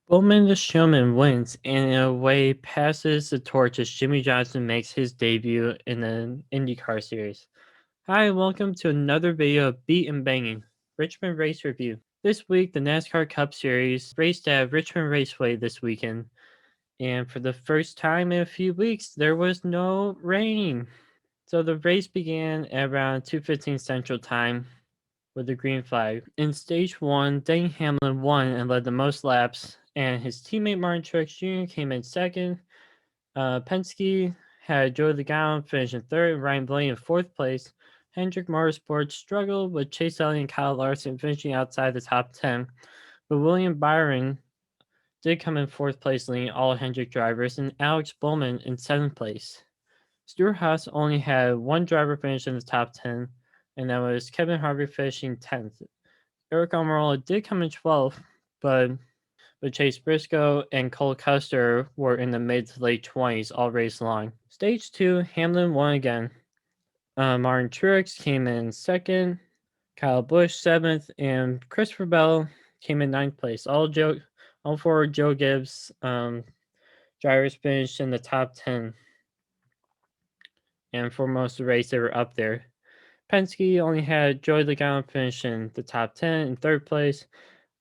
Bowman the Showman wins and in a way passes the torch as Jimmy Johnson makes his debut in the IndyCar series. Hi, and welcome to another video of Beat and Banging, Richmond Race Review. This week, the NASCAR Cup Series raced at Richmond Raceway this weekend, and for the first time in a few weeks, there was no rain. So the race began at around 2:15 Central Time with the green flag. In stage one, Denny Hamlin won and led the most laps, and his teammate Martin Truex Jr. came in second. Penske had Joe Logano finish in third, and Ryan Blaney in fourth place. Hendrick Motorsports struggled with Chase Elliott and Kyle Larson finishing outside the top 10, but William Byron did come in fourth place, leading all Hendrick drivers, and Alex Bowman in seventh place. Stewart Haas only had one driver finish in the top 10, and that was Kevin Harvick finishing 10th. Eric Almirola did come in 12th, but Chase Briscoe and Cole Custer were in the mid to late 20s all race long. Stage 2, Hamlin won again. Martin Truex came in second, Kyle Busch 7th, and Christopher Bell came in 9th place. All four Joe Gibbs drivers finished in the top 10, and for most of the race they were up there. Penske only had Joey Logano finish in the top 10 in third place.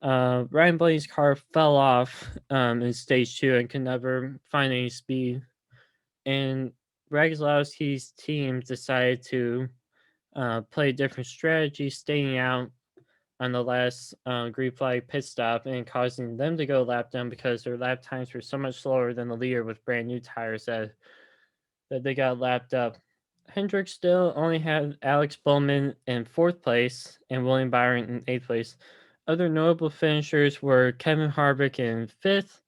Ryan Blaney's car fell off in stage 2 and could never find any speed. And Raglowski's team decided to play a different strategy, staying out on the last green flag pit stop and causing them to go lap down because their lap times were so much slower than the leader with brand new tires that they got lapped up. Hendrick still only had Alex Bowman in fourth place and William Byron in eighth place. Other notable finishers were Kevin Harvick in fifth,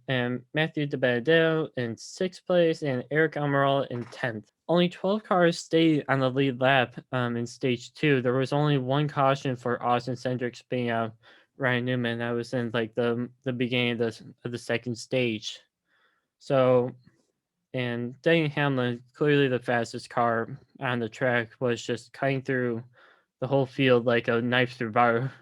and Matthew DiBenedetto in sixth place, and Eric Almirola in 10th. Only 12 cars stayed on the lead lap in stage 2. There was only one caution for Austin Cindric spinning out Ryan Newman. That was in like the beginning of the second stage. So, and Denny Hamlin, clearly the fastest car on the track, was just cutting through the whole field like a knife through butter.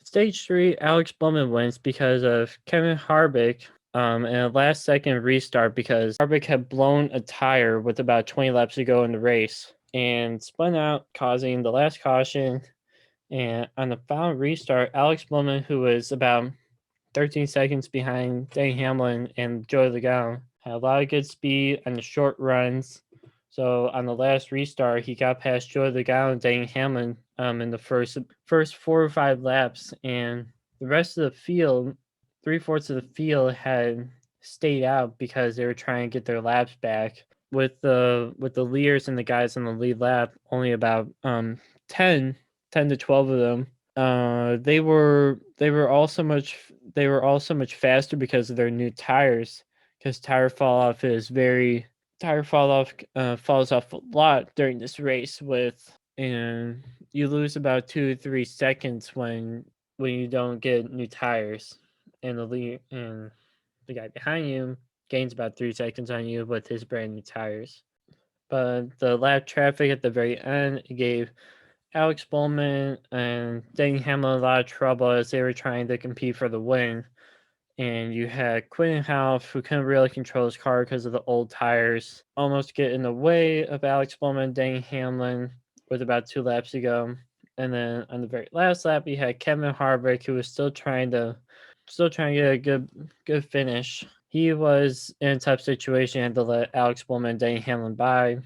Stage 3, Alex Bowman wins because of Kevin Harvick and a last second restart because Harvick had blown a tire with about 20 laps to go in the race and spun out, causing the last caution. And on the final restart, Alex Bowman, who was about 13 seconds behind Denny Hamlin and Joey Logano, had a lot of good speed on the short runs. So on the last restart, he got past Joey Logano and Denny Hamlin in the first 4 or 5 laps, and the rest of the field, 3/4 of the field, had stayed out because they were trying to get their laps back. With the leaders and the guys on the lead lap, only about 10 to 12 of them. They were all so much faster because of their new tires. Because falls off a lot during this race and you lose about 2 to 3 seconds when you don't get new tires, and the guy behind you gains about 3 seconds on you with his brand new tires. But the lap traffic at the very end gave Alex Bowman and Denny Hamlin a lot of trouble as they were trying to compete for the win. And you had Quintenhoff, who couldn't really control his car because of the old tires, almost get in the way of Alex Bowman and Denny Hamlin with about 2 laps to go. And then on the very last lap, you had Kevin Harvick, who was still trying to get a good finish. He was in a tough situation and to let Alex Bowman and Denny Hamlin by,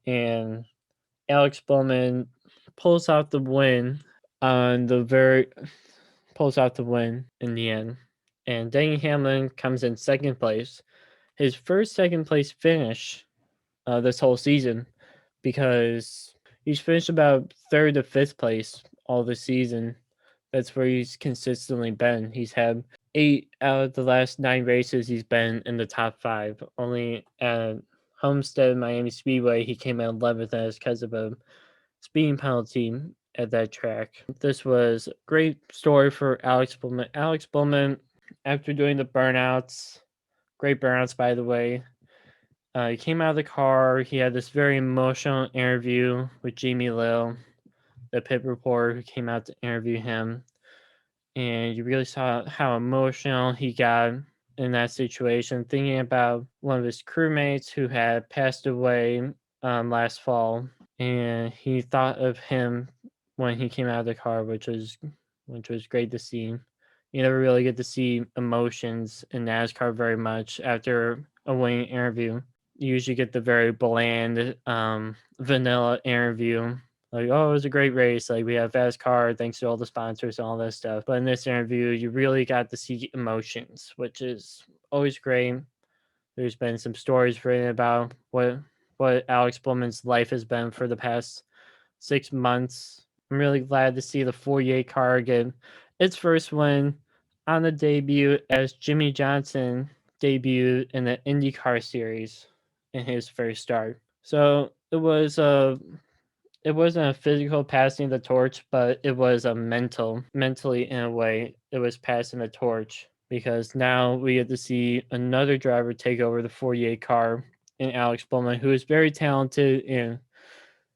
and Alex Bowman pulls out the win in the end. And Denny Hamlin comes in second place. His first second place finish this whole season, because he's finished about third to fifth place all this season. That's where he's consistently been. He's had 8 out of the last 9 races he's been in the top 5. Only at Homestead Miami Speedway he came in 11th, and it's because of a speeding penalty at that track. This was a great story for Alex Bowman. Alex Bowman, after doing the burnouts, great burnouts by the way, he came out of the car. He had this very emotional interview with Jamie Lill, the pit reporter who came out to interview him. and you really saw how emotional he got in that situation, thinking about one of his crewmates who had passed away last fall, and he thought of him when he came out of the car, which was great to see. You never really get to see emotions in NASCAR very much after a winning interview. You usually get the very bland, vanilla interview. Like, oh, it was a great race. Like, we have fast car, thanks to all the sponsors and all that stuff. But in this interview, you really got to see emotions, which is always great. There's been some stories written about what Alex Bowman's life has been for the past 6 months. I'm really glad to see the 48 car get its first win on the debut as Jimmy Johnson debuted in the IndyCar series in his first start. So it wasn't a physical passing the torch, but it was a mentally in a way, it was passing the torch because now we get to see another driver take over the 48 car in Alex Bowman, who is very talented and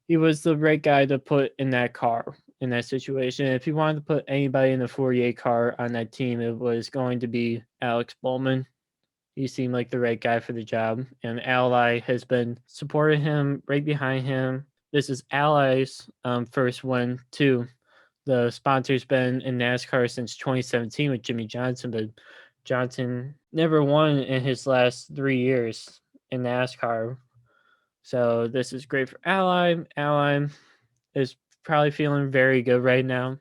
he was the right guy to put in that car in that situation. If you wanted to put anybody in the 48 car on that team, it was going to be Alex Bowman. He seemed like the right guy for the job, and Ally has been supporting him right behind him. This is Ally's first win too. The sponsor's been in NASCAR since 2017 with Jimmy Johnson, but Johnson never won in his last 3 years in NASCAR. So this is great for Ally. Ally is probably feeling very good right now.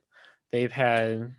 They've had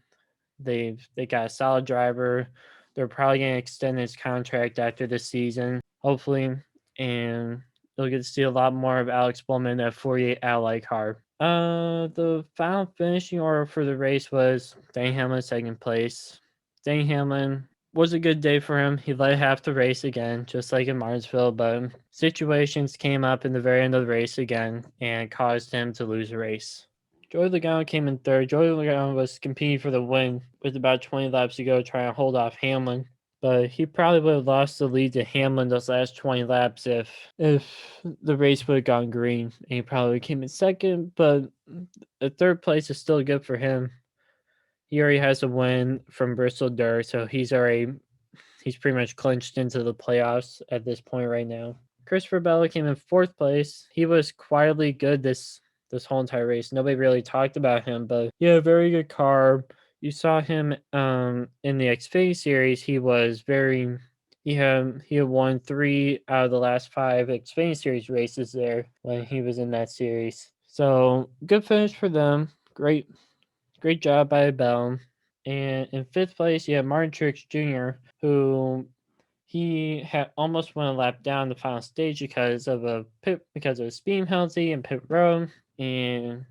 they got a solid driver. They're probably gonna extend his contract after this season, hopefully, and you'll get to see a lot more of Alex Bowman at 48 Ally car. The final finishing order for the race was Denny Hamlin second place. Denny Hamlin was a good day for him. He led half the race again, just like in Martinsville, but situations came up in the very end of the race again and caused him to lose the race. Joey Logano came in third. Joey Logano was competing for the win with about 20 laps to go, trying to hold off Hamlin. But he probably would have lost the lead to Hamlin those last 20 laps if the race would have gone green. And he probably came in second, but the third place is still good for him. He already has a win from Bristol Dirt, so he's pretty much clinched into the playoffs at this point right now. Christopher Bell came in fourth place. He was quietly good this whole entire race. Nobody really talked about him, but yeah, very good car. You saw him in the Xfinity series. He had won 3 out of the last 5 Xfinity series races there when he was in that series. So good finish for them. Great job by Bell. And in fifth place, you have Martin Truex Jr., who he had almost went a lap down the final stage because of a speed penalty in pit road, and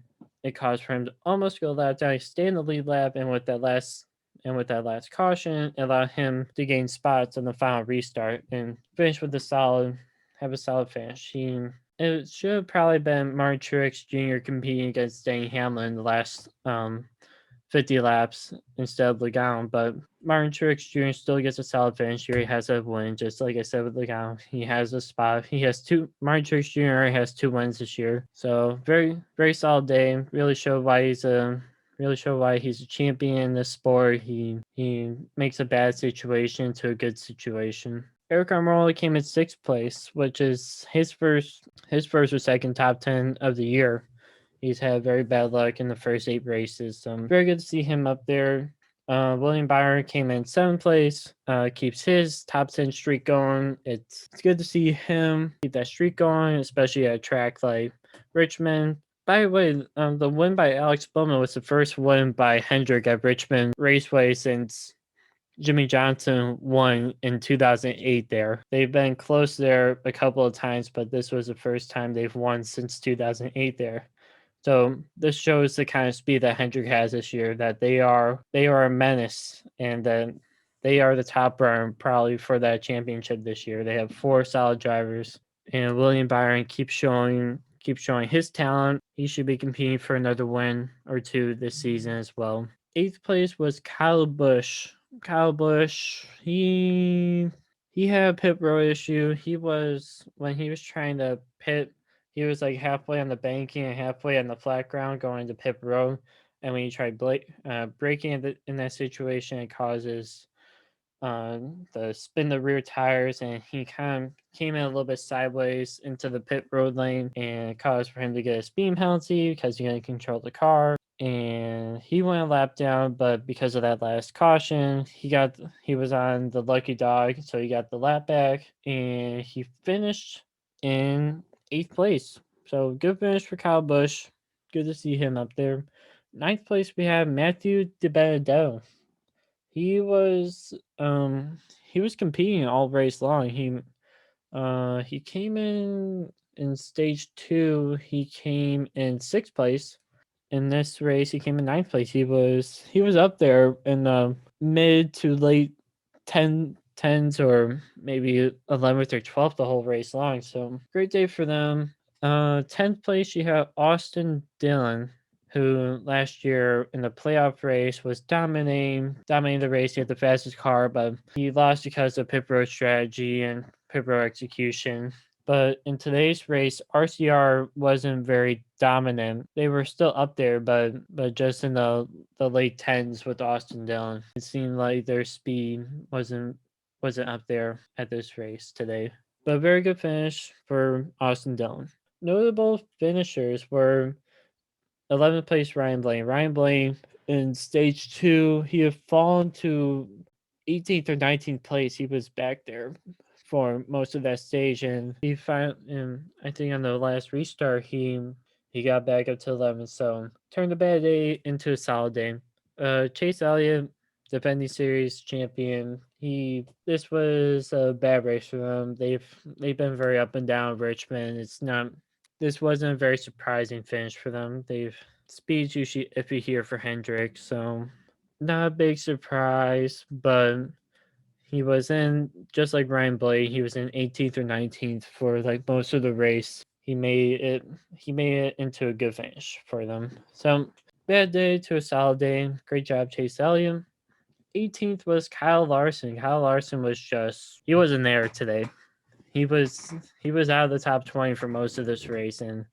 it caused for him to almost go a lap down. He stayed in the lead lap, and with that last caution, it allowed him to gain spots on the final restart and finish with have a solid finish. It should have probably been Martin Truex Jr. competing against Denny Hamlin in the last 50 laps instead of Logano, but Martin Truex Jr. still gets a solid finish here. He has a win, just like I said with Logano. He has a spot. Martin Truex Jr. has 2 wins this year. So very, very solid day. Really showed why he's a champion in this sport. He makes a bad situation to a good situation. Eric Almirola came in 6th place, which is his first or second top 10 of the year. He's had very bad luck in the first 8 races. So very good to see him up there. William Byron came in 7th place, keeps his top 10 streak going. It's good to see him keep that streak going, especially at a track like Richmond. By the way, the win by Alex Bowman was the first win by Hendrick at Richmond Raceway since Jimmy Johnson won in 2008 there. They've been close there a couple of times, but this was the first time they've won since 2008 there. So this shows the kind of speed that Hendrick has this year, that they are a menace, and that they are the top runner probably for that championship this year. They have 4 solid drivers, and William Byron keeps showing his talent. He should be competing for another win or 2 this season as well. 8th place was Kyle Busch. Kyle Busch, he had a pit road issue. When he was trying to pit, he was like halfway on the banking and halfway on the flat ground going to pit road, and when you try braking in that situation, it causes the spin the rear tires, and he kind of came in a little bit sideways into the pit road lane, and it caused for him to get a speed penalty because he couldn't control the car. And he went a lap down, but because of that last caution, he was on the lucky dog, so he got the lap back, and he finished in 8th place. So good finish for Kyle Busch. Good to see him up there. 9th place we have Matthew DiBenedetto. He was competing all race long. He came in stage 2. He came in 6th place. In this race, he came in 9th place. He was up there in the mid to late tens, or maybe 11th or 12th the whole race long. So great day for them. 10th place, you have Austin Dillon, who last year in the playoff race was dominating the race. He had the fastest car, but he lost because of pit road strategy and pit road execution. But in today's race, RCR wasn't very dominant. They were still up there, but just in the late tens with Austin Dillon. It seemed like their speed wasn't up there at this race today. But a very good finish for Austin Dillon. Notable finishers were 11th place Ryan Blaney. Ryan Blaney in stage 2, he had fallen to 18th or 19th place. He was back there for most of that stage, and he found, I think on the last restart, he got back up to 11th. So turned a bad day into a solid day. Chase Elliott, defending series champion. This was a bad race for them. They've been very up and down Richmond. This wasn't a very surprising finish for them. Speed's usually iffy here for Hendrick, so not a big surprise, but he was in, just like Ryan Blaney, he was in 18th or 19th for like most of the race. He made it into a good finish for them. So bad day to a solid day. Great job, Chase Elliott. 18th was Kyle Larson. Kyle Larson he wasn't there today. He was out of the top 20 for most of this race, and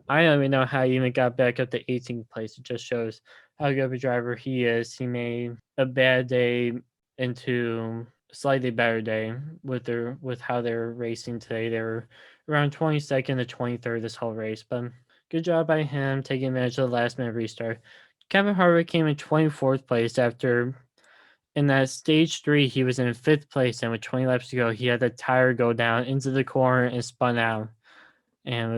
I don't even know how he even got back up to 18th place. It just shows how good of a driver he is. He made a bad day into a slightly better day with how they're racing today. They were around 22nd to 23rd this whole race, but good job by him taking advantage of the last minute restart. Kevin Harvick came in 24th place after. In that stage 3, he was in 5th place, and with 20 laps to go, he had the tire go down into the corner and spun out. And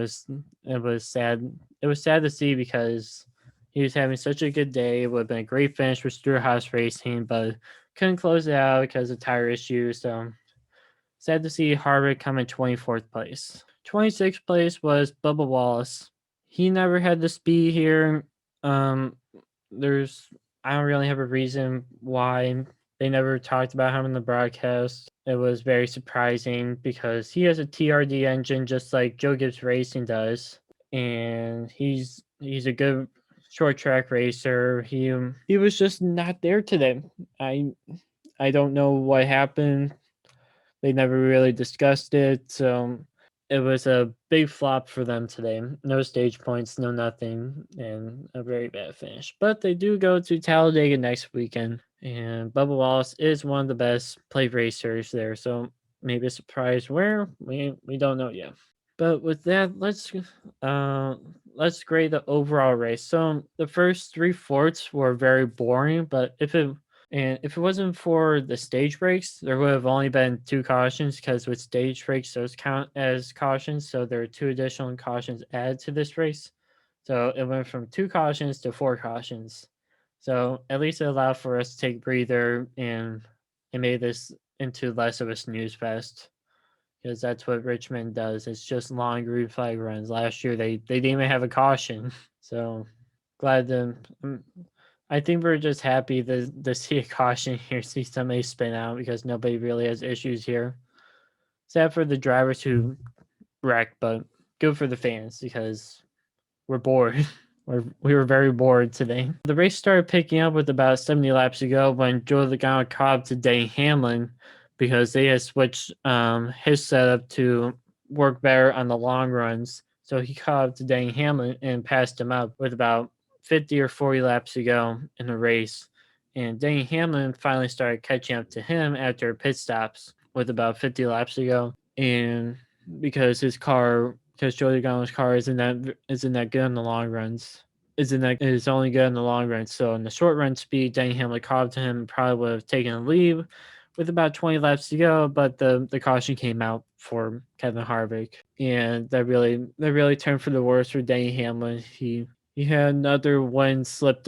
it was sad. It was sad to see because he was having such a good day. It would have been a great finish for Stewart-Haas Racing, but couldn't close it out because of tire issues. So sad to see Harvick come in 24th place. 26th place was Bubba Wallace. He never had the speed here. I don't really have a reason why they never talked about him in the broadcast. It was very surprising because he has a TRD engine just like Joe Gibbs Racing does, and he's a good short track racer. He was just not there today. I don't know what happened. They never really discussed it, so it was a big flop for them today. No stage points, no nothing, and a very bad finish. But they do go to Talladega next weekend, and Bubba Wallace is one of the best plate racers there, so maybe a surprise where, we don't know yet. But with that, let's grade the overall race. So the first 3/4 were very boring, but if it wasn't for the stage breaks, there would have only been 2 cautions, because with stage breaks, those count as cautions. So there are 2 additional cautions added to this race. So it went from 2 cautions to 4 cautions. So at least it allowed for us to take a breather, and it made this into less of a snooze fest, because that's what Richmond does. It's just long green flag runs. Last year they didn't even have a caution. So glad to. I think we're just happy to see a caution here, see somebody spin out, because nobody really has issues here. Sad for the drivers who wreck, but good for the fans because we're bored. We were very bored today. The race started picking up with about 70 laps to go when Joe Logano caught up to Denny Hamlin, because they had switched his setup to work better on the long runs. So he caught up to Denny Hamlin and passed him up with about 50 or 40 laps to go in the race, and Denny Hamlin finally started catching up to him after pit stops with about 50 laps to go. And because Joey Logano's car isn't that good in the long runs. Is only good in the long run. So in the short run speed, Denny Hamlin caught up to him and probably would have taken a lead with about 20 laps to go, but the caution came out for Kevin Harvick, and that really turned for the worse for Denny Hamlin. He had another win slip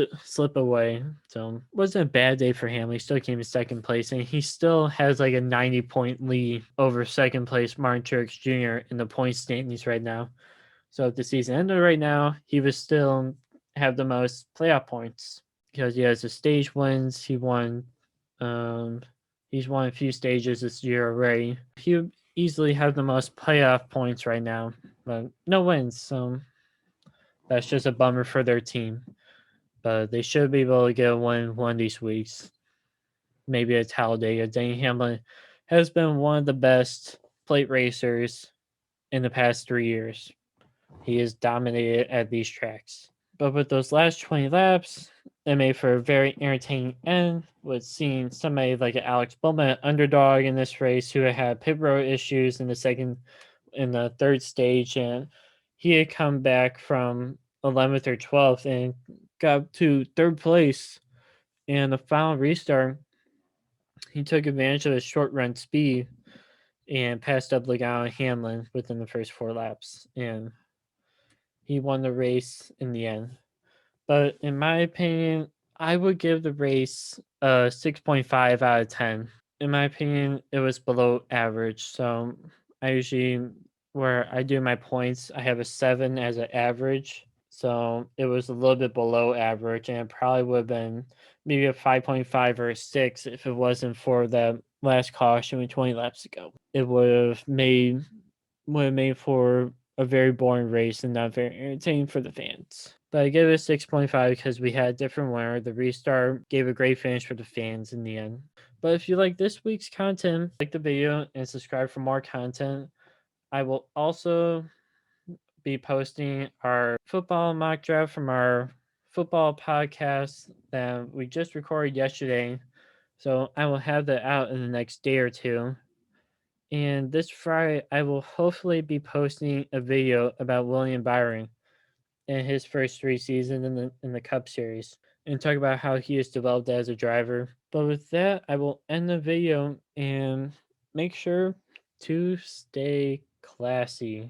away, so it wasn't a bad day for Hamlin. He still came in second place, and he still has like a 90-point lead over second place Martin Truex Jr. in the point standings right now. So if the season ended right now, he would still have the most playoff points because he has the stage wins. He's won a few stages this year already. He would easily have the most playoff points right now, but no wins. So that's just a bummer for their team. But they should be able to get a win one of these weeks. Maybe at Talladega. Denny Hamlin has been one of the best plate racers in the past 3 years. He has dominated at these tracks. But with those last 20 laps, it made for a very entertaining end with seeing somebody like Alex Bowman, underdog in this race, who had pit road issues in the third stage, and he had come back from 11th or 12th and got to third place. And the final restart, he took advantage of his short run speed and passed up Logano and Hamlin within the first 4 laps, and he won the race in the end. But in my opinion, I would give the race a 6.5 out of 10. In my opinion, it was below average. So I usually, where I do my points, I have a 7 as an average. So it was a little bit below average, and it probably would have been maybe a 5.5 or a 6 if it wasn't for the last caution with 20 laps to go. It would have made for a very boring race and not very entertaining for the fans. But I give it a 6.5 because we had a different winner. The restart gave a great finish for the fans in the end. But if you like this week's content, like the video and subscribe for more content. I will also be posting our football mock draft from our football podcast that we just recorded yesterday. So I will have that out in the next day or two. And this Friday, I will hopefully be posting a video about William Byron in his first 3 seasons in the Cup Series and talk about how he has developed as a driver. But with that, I will end the video and make sure to stay classy.